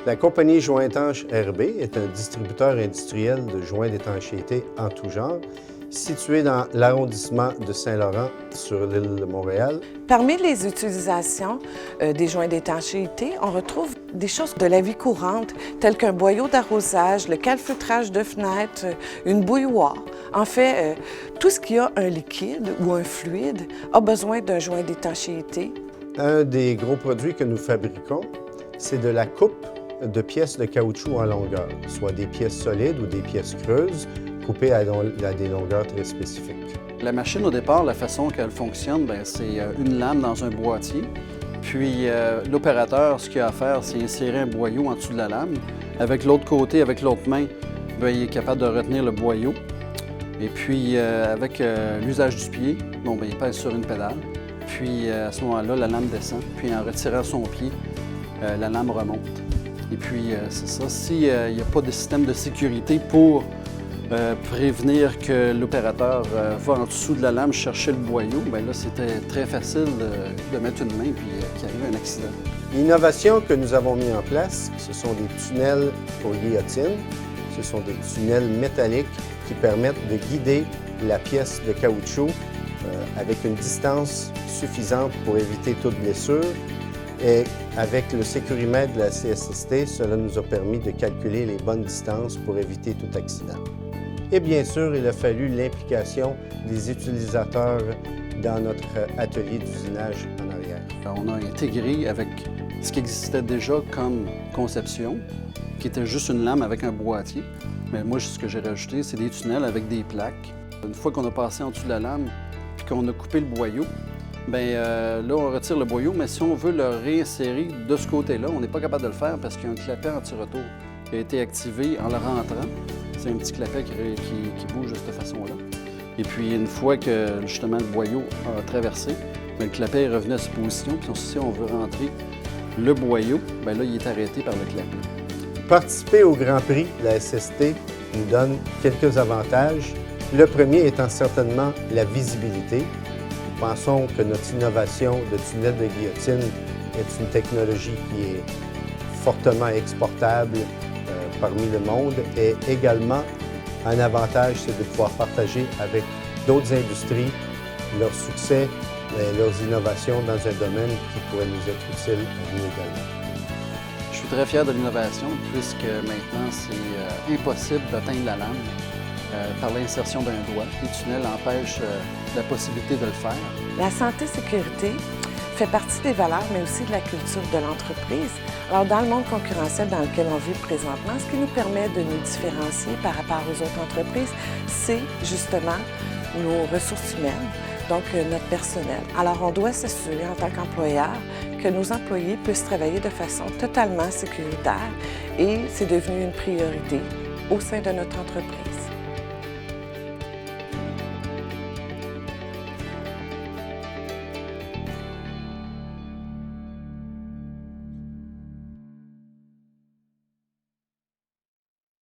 La compagnie Joints Étanches RB est un distributeur industriel de joints d'étanchéité en tout genre, situé dans l'arrondissement de Saint-Laurent sur l'île de Montréal. Parmi les utilisations des joints d'étanchéité, on retrouve des choses de la vie courante, telles qu'un boyau d'arrosage, le calfeutrage de fenêtres, une bouilloire. En fait, tout ce qui a un liquide ou un fluide a besoin d'un joint d'étanchéité. Un des gros produits que nous fabriquons, c'est de la coupe de pièces de caoutchouc en longueur, soit des pièces solides ou des pièces creuses, coupées à des longueurs très spécifiques. La machine, au départ, la façon qu'elle fonctionne, c'est une lame dans un boîtier. Puis l'opérateur, ce qu'il a à faire, c'est insérer un boyau en dessous de la lame. Avec l'autre côté, avec l'autre main, il est capable de retenir le boyau. Et puis, avec l'usage du pied, il pèse sur une pédale. Puis, à ce moment-là, la lame descend. Puis, en retirant son pied, la lame remonte. Et puis, c'est ça. S'il n'y a pas de système de sécurité pour prévenir que l'opérateur va en dessous de la lame chercher le boyau, bien là, c'était très facile de mettre une main et qu'il arrive un accident. L'innovation que nous avons mis en place, ce sont des tunnels pour guillotine. Ce sont des tunnels métalliques qui permettent de guider la pièce de caoutchouc avec une distance suffisante pour éviter toute blessure. Et avec le sécurimètre de la CSST, cela nous a permis de calculer les bonnes distances pour éviter tout accident. Et bien sûr, il a fallu l'implication des utilisateurs dans notre atelier d'usinage en arrière. On a intégré avec ce qui existait déjà comme conception, qui était juste une lame avec un boîtier. Mais moi, ce que j'ai rajouté, c'est des tunnels avec des plaques. Une fois qu'on a passé en dessous de la lame puis qu'on a coupé le boyau, là, on retire le boyau, mais si on veut le réinsérer de ce côté-là, on n'est pas capable de le faire parce qu'il y a un clapet anti-retour qui a été activé en le rentrant. C'est un petit clapet qui bouge de cette façon-là. Et puis, une fois que, justement, le boyau a traversé, le clapet est revenu à sa position. Puis, si on veut rentrer le boyau, là, il est arrêté par le clapet. Participer au Grand Prix de la SST nous donne quelques avantages. Le premier étant certainement la visibilité. Nous pensons que notre innovation de tunnel de guillotine est une technologie qui est fortement exportable parmi le monde et également un avantage, c'est de pouvoir partager avec d'autres industries leurs succès et leurs innovations dans un domaine qui pourrait nous être utile à nous également. Je suis très fier de l'innovation puisque maintenant c'est impossible d'atteindre la lame par l'insertion d'un doigt. Les tunnels empêchent la possibilité de le faire. La santé-sécurité fait partie des valeurs, mais aussi de la culture de l'entreprise. Alors, dans le monde concurrentiel dans lequel on vit présentement, ce qui nous permet de nous différencier par rapport aux autres entreprises, c'est justement nos ressources humaines, donc notre personnel. Alors, on doit s'assurer en tant qu'employeur que nos employés puissent travailler de façon totalement sécuritaire et c'est devenu une priorité au sein de notre entreprise.